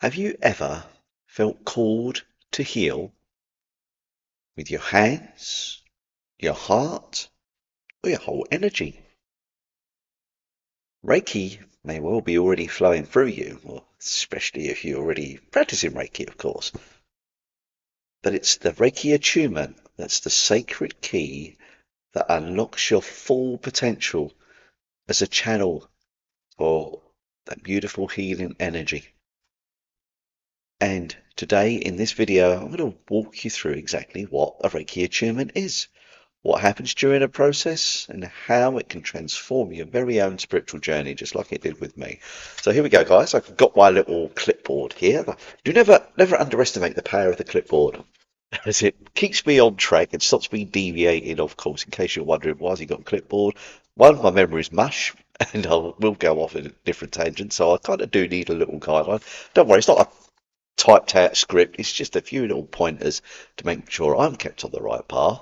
Have you ever felt called to heal with your hands, your heart, or your whole energy? Reiki may well be already flowing through you, or especially if you're already practicing Reiki, of course. But it's the Reiki attunement that's the sacred key that unlocks your full potential as a channel for that beautiful healing energy. And today in this video, I'm going to walk you through exactly what a Reiki attunement is, what happens during the process, and how it can transform your very own spiritual journey, just like it did with me. So here we go, guys. I've got my little clipboard here. Do never underestimate the power of the clipboard, as it keeps me on track and stops me deviating, of course, in case you're wondering why has he got a clipboard. One, my memory is mush, and I will go off in a different tangent, so I kind of do need a little guideline. Don't worry, it's not a typed out script. It's just a few little pointers to make sure I'm kept on the right path.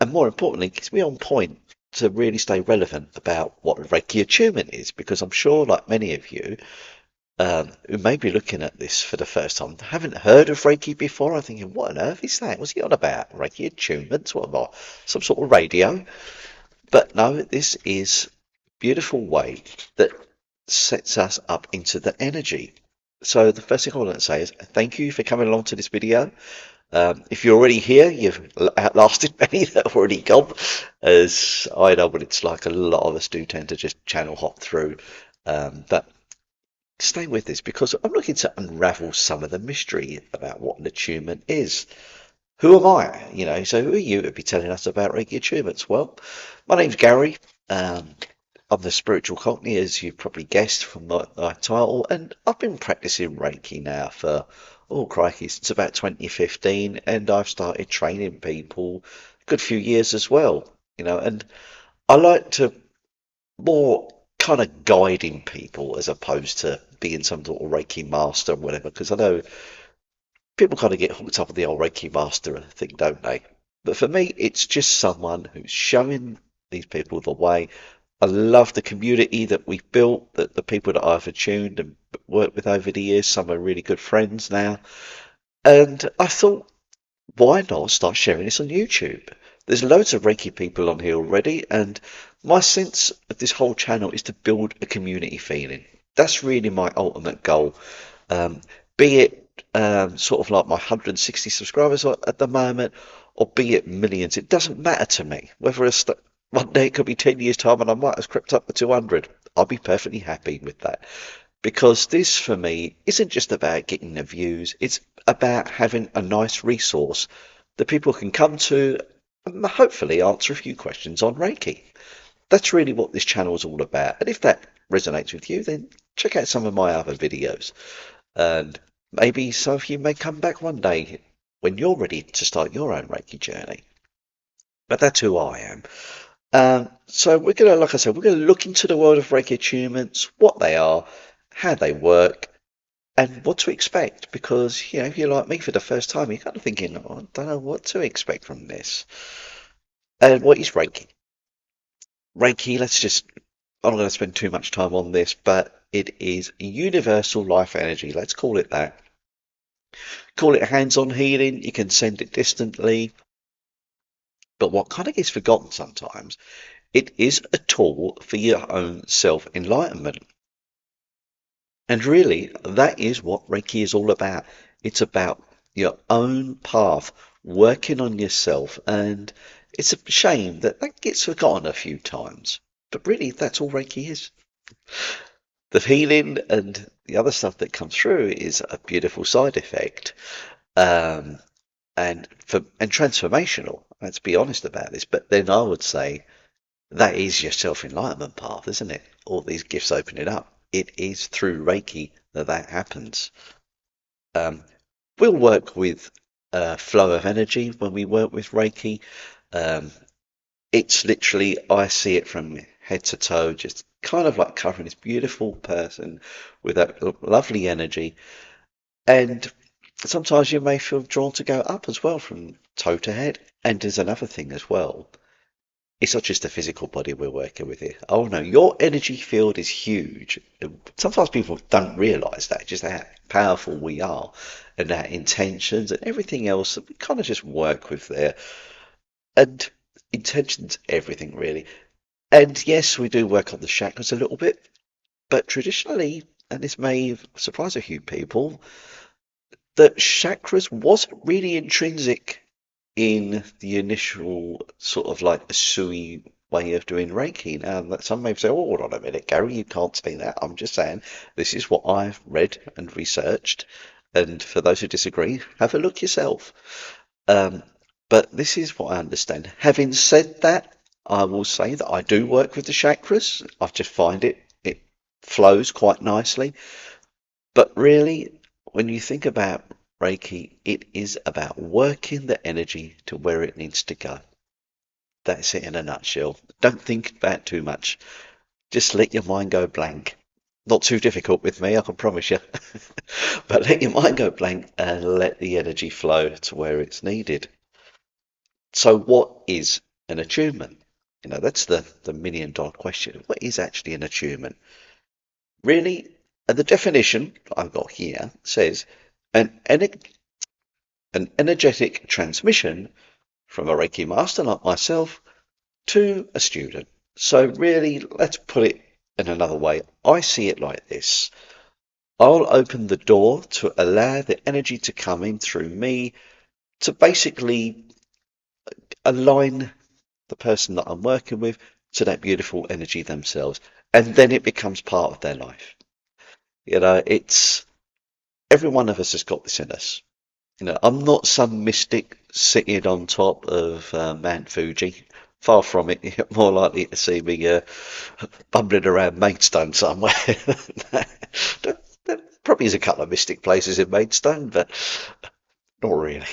And more importantly, it keeps me on point to really stay relevant about what Reiki attunement is, because I'm sure, like many of you, who may be looking at this for the first time, haven't heard of Reiki before, I'm thinking, what on earth is that? What's he on about? Reiki attunements? What about some sort of radio? But no, this is a beautiful way that sets us up into the energy. So the first thing I want to say is thank you for coming along to this video. If you're already here, you've outlasted many that have already gone, as I know what it's like. A lot of us do tend to just channel hop through. But stay with this because I'm looking to unravel some of the mystery about what an attunement is. Who am I? So who are you to be telling us about Reiki attunements? Well, my name's Gary. I'm the spiritual cockney, as you've probably guessed from my title, and I've been practicing Reiki now for, oh crikey, since about 2015, and I've started training people a good few years as well, and I like to more kind of guiding people as opposed to being some sort of Reiki master or whatever, because I know people kind of get hooked up with the old Reiki master thing, don't they? But for me, it's just someone who's showing these people the way. I love the community that we've built, that the people that I've attuned and worked with over the years. Some are really good friends now. And I thought, why not start sharing this on YouTube? There's loads of Reiki people on here already, and my sense of this whole channel is to build a community feeling. That's really my ultimate goal. Be it sort of like my 160 subscribers at the moment, or be it millions, it doesn't matter to me. Whether it's one day it could be 10 years' time and I might have crept up to 200. I'll be perfectly happy with that. Because this, for me, isn't just about getting the views. It's about having a nice resource that people can come to and hopefully answer a few questions on Reiki. That's really what this channel is all about. And if that resonates with you, then check out some of my other videos. And maybe some of you may come back one day when you're ready to start your own Reiki journey. But that's who I am. So we're going to, like I said, we're going to look into the world of Reiki attunements, what they are, how they work, and what to expect. Because, if you're like me for the first time, you're kind of thinking, oh, I don't know what to expect from this. And what is Reiki? Reiki, I'm not going to spend too much time on this, but it is universal life energy. Let's call it that. Call it hands-on healing. You can send it distantly. But what kind of gets forgotten sometimes, it is a tool for your own self-enlightenment. And really, that is what Reiki is all about. It's about your own path, working on yourself. And it's a shame that that gets forgotten a few times. But really, that's all Reiki is. The healing and the other stuff that comes through is a beautiful side effect. Um, and transformational. Let's be honest about this. But then I would say that is your self-enlightenment path, isn't it? All these gifts opening up. It is through Reiki that happens. We'll work with flow of energy when we work with Reiki. Um, it's literally, I see it from head to toe, just kind of like covering this beautiful person with that lovely energy. And sometimes you may feel drawn to go up as well from toe to head. And there's another thing as well. it's not just the physical body we're working with here. Oh no, your energy field is huge. Sometimes people don't realize that, just how powerful we are and our intentions and everything else that we kind of just work with there. And intentions, everything really. And yes, we do work on the chakras a little bit, but traditionally, and this may surprise a few people, that chakras wasn't really intrinsic in the initial sort of like Asui way of doing Reiki. Now, that some may say, oh, hold on a minute, Gary, you can't say that. I'm just saying this is what I've read and researched. And for those who disagree, have a look yourself. Um, but this is what I understand. Having said that, I will say that I do work with the chakras. I just find it flows quite nicely. But really, when you think about Reiki, it is about working the energy to where it needs to go. That's it in a nutshell. Don't think about too much. Just let your mind go blank. Not too difficult with me, I can promise you. But let your mind go blank and let the energy flow to where it's needed. So what is an attunement? That's the million dollar question. What is actually an attunement? Really, the definition I've got here says an, ener- an energetic transmission from a Reiki master like myself to a student. So really, let's put it in another way. I see it like this. I'll open the door to allow the energy to come in through me to basically align the person that I'm working with to that beautiful energy themselves. And then it becomes part of their life. It's every one of us has got this in us. I'm not some mystic sitting on top of Mount Fuji. Far from it. You're more likely to see me bumbling around Maidstone somewhere. There probably is a couple of mystic places in Maidstone, but not really.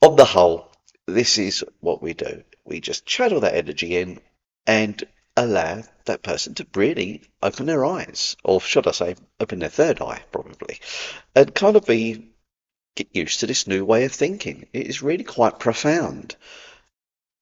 On the whole, this is what we do. We just channel that energy in and allow that person to really open their eyes, or should I say, open their third eye, probably, and kind of get used to this new way of thinking. It is really quite profound.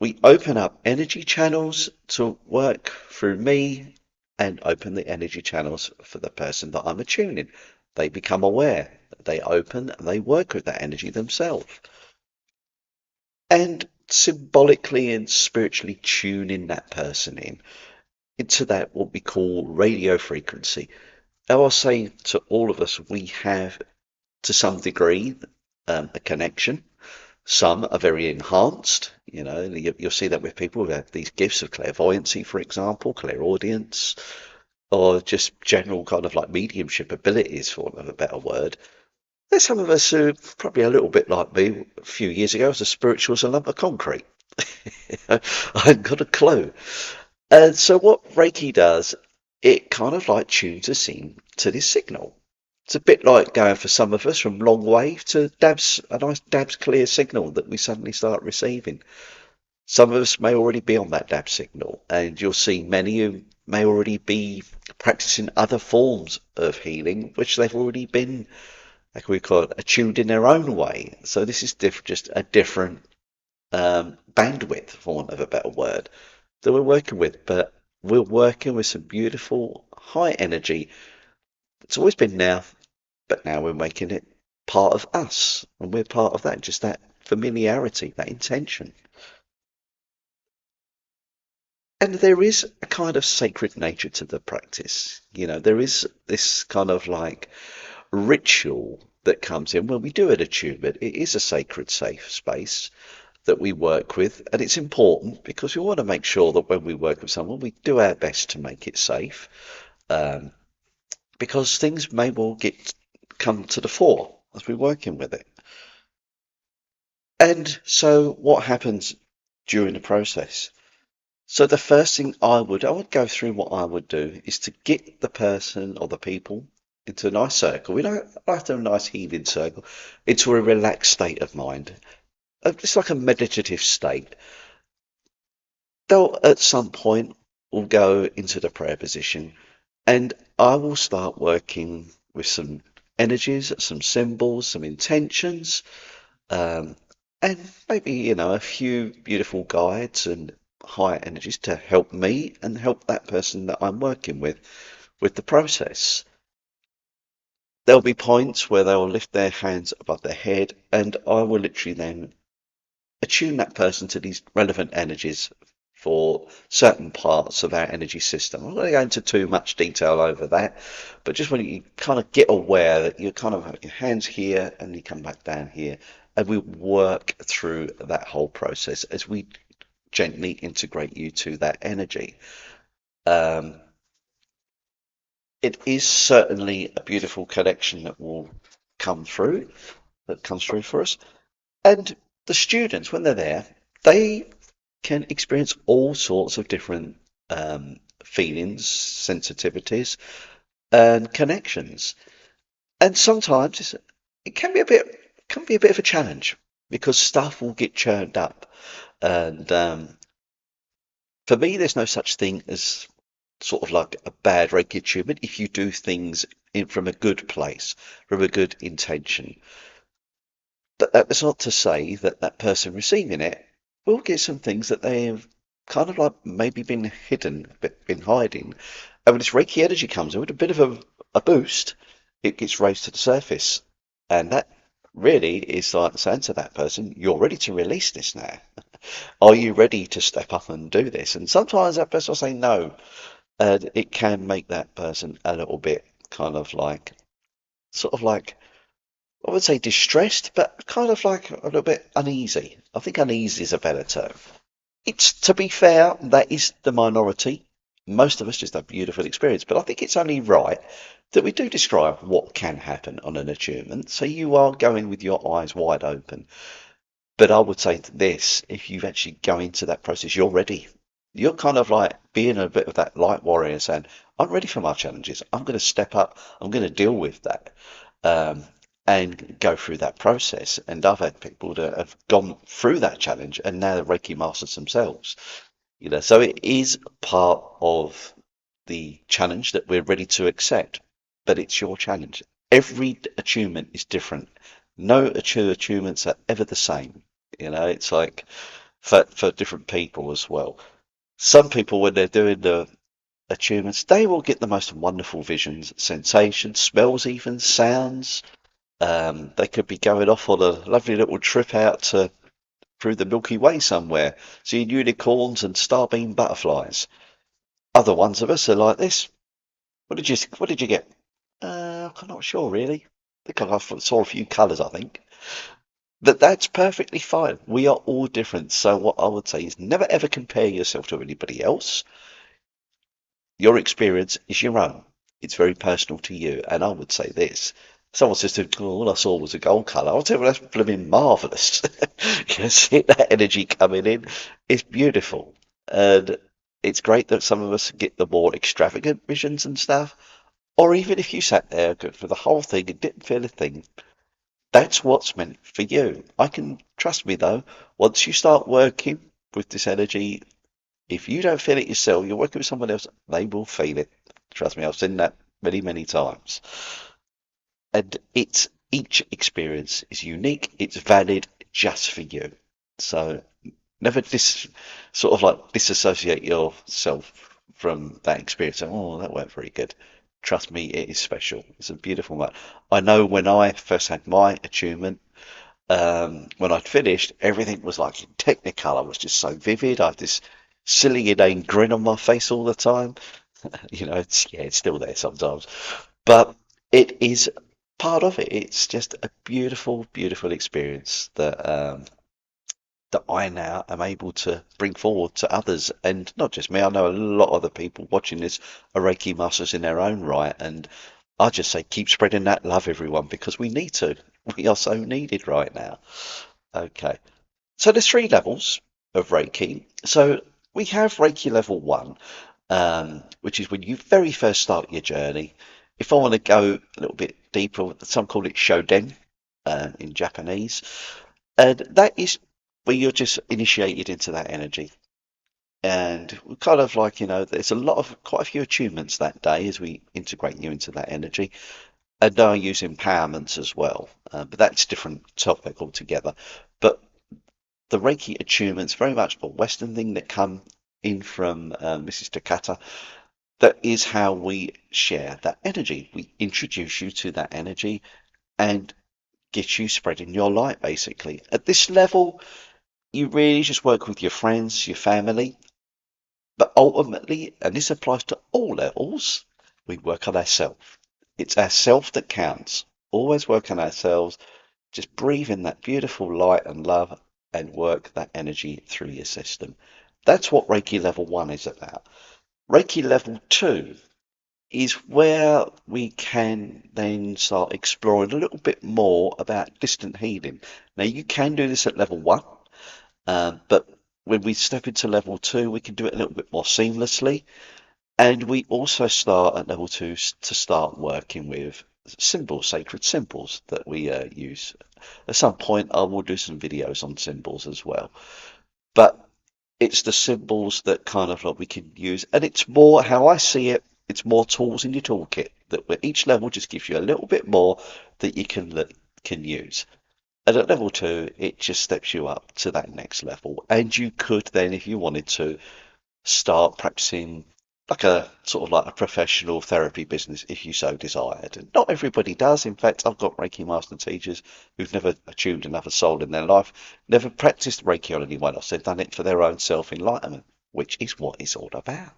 We open up energy channels to work through me and open the energy channels for the person that I'm attuning. They become aware, they open, and they work with that energy themselves. And symbolically and spiritually tuning that person in into that what we call radio frequency. Now, I'll say to all of us, we have to some degree a connection. Some are very enhanced. You'll see that with people who have these gifts of clairvoyancy, for example, clairaudience, or just general kind of like mediumship abilities, for want of a better word. There's some of us who, probably a little bit like me a few years ago, was as spiritual as a lump of concrete. I hadn't got a clue. And so what Reiki does, it kind of like tunes us in to this signal. It's a bit like going for some of us from long wave to a nice DABS clear signal that we suddenly start receiving. Some of us may already be on that DAB signal, and you'll see many who may already be practicing other forms of healing, which they've already been, like we call it, attuned in their own way. So this is just a different bandwidth, for want of a better word, that we're working with. But we're working with some beautiful high energy. It's always been there, but now we're making it part of us, and we're part of that, just that familiarity, that intention. And there is a kind of sacred nature to the practice. There is this kind of like ritual that comes in when we do an attunement. It is a sacred, safe space that we work with, and it's important because we want to make sure that when we work with someone, we do our best to make it safe, um, because things may well come to the fore as we're working with it. And so, what happens during the process? So the first thing I would go through what I would do is to get the person or the people into a nice circle. We don't have to have a nice healing circle, into a relaxed state of mind. It's like a meditative state. They'll at some point will go into the prayer position, and I will start working with some energies, some symbols, some intentions, um, and maybe a few beautiful guides, and higher energies to help me and help that person that I'm working with the process. There'll be points where they'll lift their hands above their head, and I will literally then attune that person to these relevant energies for certain parts of our energy system. I'm not going to go into too much detail over that, but just when you kind of get aware that you kind of have your hands here and you come back down here, and we work through that whole process as we gently integrate you to that energy. Um, it is certainly a beautiful connection that will come through, that comes through for us. And the students, when they're there, they can experience all sorts of different feelings, sensitivities, and connections. And sometimes it can be a bit of a challenge because stuff will get churned up. And for me, there's no such thing as sort of like a bad Reiki attunement if you do things from a good place, from a good intention. But that's not to say that that person receiving it will get some things that they have kind of like maybe been hidden, been hiding. And when this Reiki energy comes in with a bit of a boost, it gets raised to the surface. And that really is like saying to that person, you're ready to release this now. Are you ready to step up and do this? And sometimes that person will say no. And it can make that person a little bit kind of like, sort of like, I would say distressed, but kind of like a little bit uneasy. I think uneasy is a better term. It's, to be fair, that is the minority. Most of us just have beautiful experience, but I think it's only right that we do describe what can happen on an attunement. So you are going with your eyes wide open. But I would say this, if you actually go into that process, you're ready. You're kind of like being a bit of that light warrior saying, I'm ready for my challenges. I'm going to step up. I'm going to deal with that. Um, and go through that process. And I've had people that have gone through that challenge and now they're Reiki masters themselves. So it is part of the challenge that we're ready to accept, but it's your challenge. Every attunement is different. No attunements are ever the same. It's like for different people as well. Some people, when they're doing the attunements, they will get the most wonderful visions, sensations, smells, even sounds. They could be going off on a lovely little trip out to through the Milky Way somewhere, seeing unicorns and starbeam butterflies. Other ones of us are like this. What did you get? I'm not sure really. I think I saw a few colours, I think. But that's perfectly fine. We are all different. So what I would say is never ever compare yourself to anybody else. Your experience is your own. It's very personal to you. And I would say this. Someone says to oh, all I saw was a gold colour. I'll tell you, well, that's blooming marvellous. You see that energy coming in. It's beautiful. And it's great that some of us get the more extravagant visions and stuff. Or even if you sat there for the whole thing and didn't feel a thing, that's what's meant for you. I can trust me though, once you start working with this energy, if you don't feel it yourself, you're working with someone else, they will feel it. Trust me, I've seen that many, many times. And each experience is unique, it's valid just for you. So never sort of like disassociate yourself from that experience. Oh, that weren't very good. Trust me, it is special. It's a beautiful one. I know when I first had my attunement, when I'd finished, everything was like in Technicolor, was just so vivid. I had this silly inane grin on my face all the time. It's still there sometimes, but it is part of it. It's just a beautiful, beautiful experience that I now am able to bring forward to others, and not just me. I know a lot of other people watching this are Reiki masters in their own right, and I just say keep spreading that love, everyone, because we need to. We are so needed right now. Okay, so there's three levels of Reiki. So we have Reiki level one, which is when you very first start your journey. If I want to go a little bit deeper, some call it Shoden in Japanese, and that is where you're just initiated into that energy. And we kind of like, there's quite a few attunements that day as we integrate you into that energy. And now I use empowerments as well, but that's a different topic altogether. But the Reiki attunements very much a Western thing that come in from Mrs. Takata. That is how we share that energy. We introduce you to that energy and get you spreading your light, basically. At this level, you really just work with your friends, your family, but ultimately, and this applies to all levels, we work on ourselves. It's ourself that counts. Always work on ourselves. Just breathe in that beautiful light and love and work that energy through your system. That's what Reiki level 1 is about. Reiki level 2 is where we can then start exploring a little bit more about distant healing. Now, you can do this at level 1, but when we step into level 2, we can do it a little bit more seamlessly. And we also start at level 2 to start working with symbols, sacred symbols that we use. At some point, I will do some videos on symbols as well. But it's the symbols that kind of like we can use, and it's more how I see it. It's more tools in your toolkit that each level just gives you a little bit more that you can use. And at level 2, it just steps you up to that next level, and you could then, if you wanted to, start practicing like a sort of like a professional therapy business if you so desired. And not everybody does. In fact, I've got Reiki master teachers who've never attuned another soul in their life, never practiced Reiki on anyone else. They've done it for their own self-enlightenment, which is what it's all about.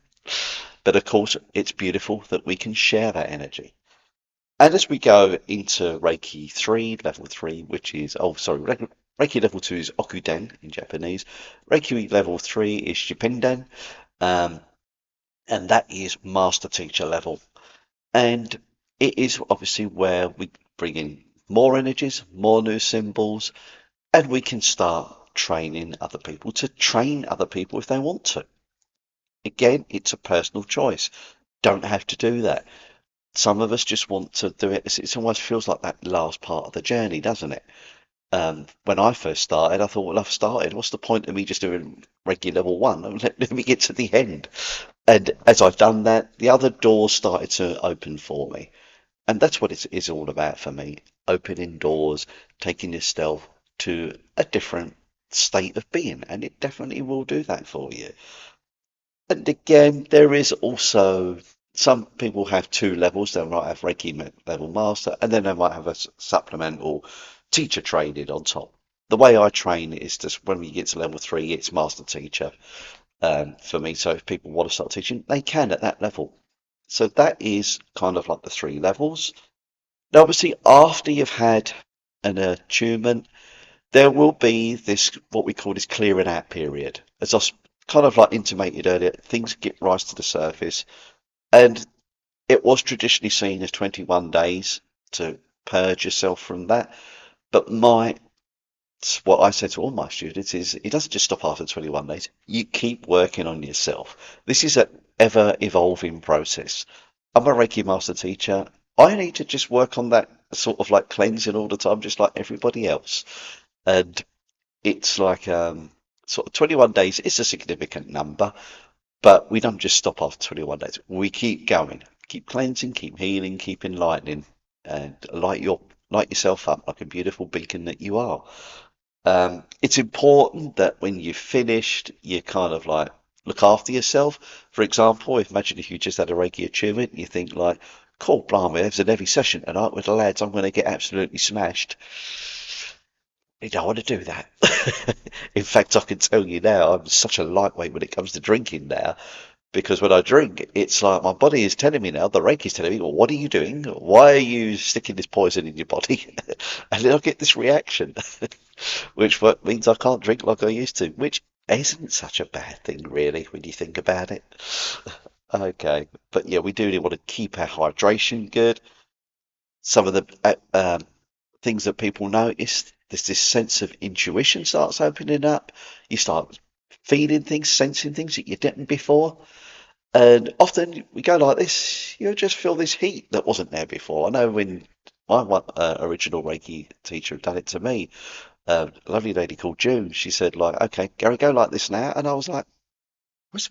But of course, it's beautiful that we can share that energy. And as we go into Reiki 3, level 3, which is, oh, sorry, Reiki level 2 is Okuden in Japanese. Reiki level 3 is Shipenden. Um, and that is master teacher level. And it is obviously where we bring in more energies, more new symbols, and we can start training other people to train other people if they want to. Again, it's a personal choice. Don't have to do that. Some of us just want to do it. It almost feels like that last part of the journey, doesn't it? When I first started, I thought, well, I've started. What's the point of me just doing regular level 1? Let me get to the end. And as I've done that, the other doors started to open for me. And that's what it is all about for me. Opening doors, taking yourself to a different state of being. And it definitely will do that for you. And again, there is also some people have two levels. They might have Reiki level master, and then they might have a supplemental teacher training on top. The way I train is just when we get to level 3, it's master teacher for me. So if people want to start teaching, they can at that level. So that is kind of like the 3 levels. Now, obviously, after you've had an attunement, there will be this what we call this clearing out period. As I kind of like intimated earlier, things get rise to the surface, and it was traditionally seen as 21 days to purge yourself from that. But what I say to all my students is it doesn't just stop after 21 days. You keep working on yourself. This is an ever evolving process. I'm a Reiki master teacher. I need to just work on that sort of like cleansing all the time, just like everybody else. And it's like sort of 21 days is a significant number, but we don't just stop after 21 days. We keep going, keep cleansing, keep healing, keep enlightening, and light yourself up like a beautiful beacon that you are. It's important that when you've finished, you kind of like look after yourself. For example, imagine if you just had a Reiki attunement, you think like, cool, blimey, there's an heavy session tonight with the lads, I'm going to get absolutely smashed. You don't want to do that. In fact, I can tell you now, I'm such a lightweight when it comes to drinking now, because when I drink, it's like my body is telling me now, the Reiki's telling me, well, what are you doing? Why are you sticking this poison in your body? And then I get this reaction, which means I can't drink like I used to, which isn't such a bad thing, really, when you think about it. Okay, but yeah, we do want to keep our hydration good. Some of the things that people notice, there's this sense of intuition starts opening up. You start feeling things, sensing things that you didn't before. And often we go like this, you just feel this heat that wasn't there before. I know when my original Reiki teacher had done it to me, a lovely lady called June, she said like, okay, Gary, go like this now. And I was like,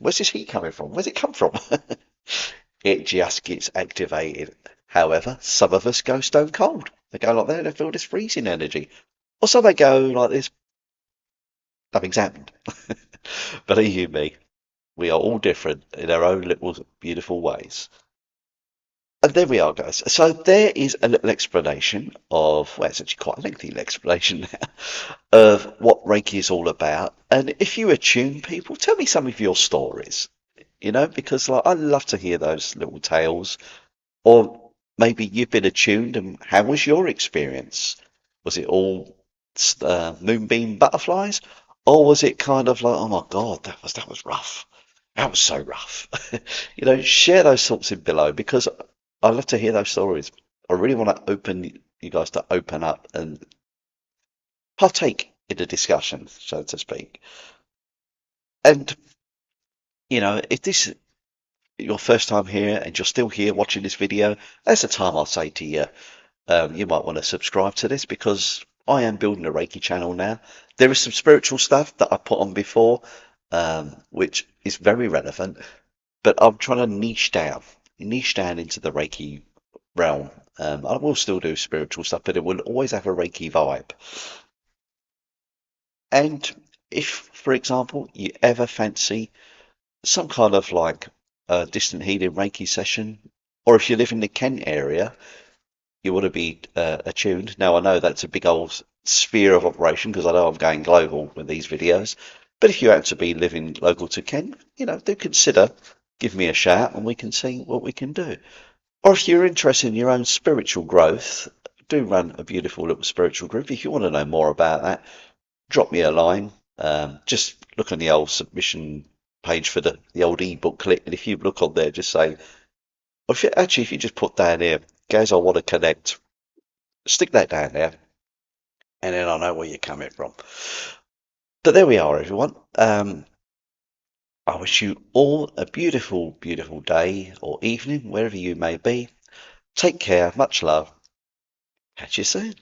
where's this heat coming from? Where's it come from? It just gets activated. However, some of us go stone cold. They go like that and they feel this freezing energy. Or some they go like this, nothing's happened. Believe you me, We are all different in our own little beautiful ways. And there we are, guys. So there is a little explanation of, well, it's actually quite a lengthy explanation now, of what Reiki is all about. And if you attune people, tell me some of your stories, because like I love to hear those little tales. Or maybe you've been attuned, and how was your experience? Was it all moonbeam butterflies, or was it kind of like, oh my God, that was rough. That was so rough. Share those thoughts in below because I love to hear those stories. I really want to open you guys to open up and partake in the discussion, so to speak. And if this is your first time here and you're still here watching this video, that's the time I'll say to you. You might want to subscribe to this because I am building a Reiki channel now. There is some spiritual stuff that I put on before, which is very relevant, but I'm trying to niche down into the Reiki realm. I will still do spiritual stuff, but it will always have a Reiki vibe. And if, for example, you ever fancy some kind of like distant healing Reiki session, or if you live in the Kent area, you want to be attuned. Now, I know that's a big old sphere of operation because I know I'm going global with these videos. But if you happen to be living local to Kent, do consider give me a shout and we can see what we can do. Or if you're interested in your own spiritual growth, do run a beautiful little spiritual group. If you want to know more about that, drop me a line. Just look on the old submission page for the old ebook clip. And if you look on there, just say, or if you just put down here, guys, I want to connect, stick that down there, and then I know where you're coming from. But there we are, everyone. I wish you all a beautiful, beautiful day or evening, wherever you may be. Take care, much love. Catch you soon.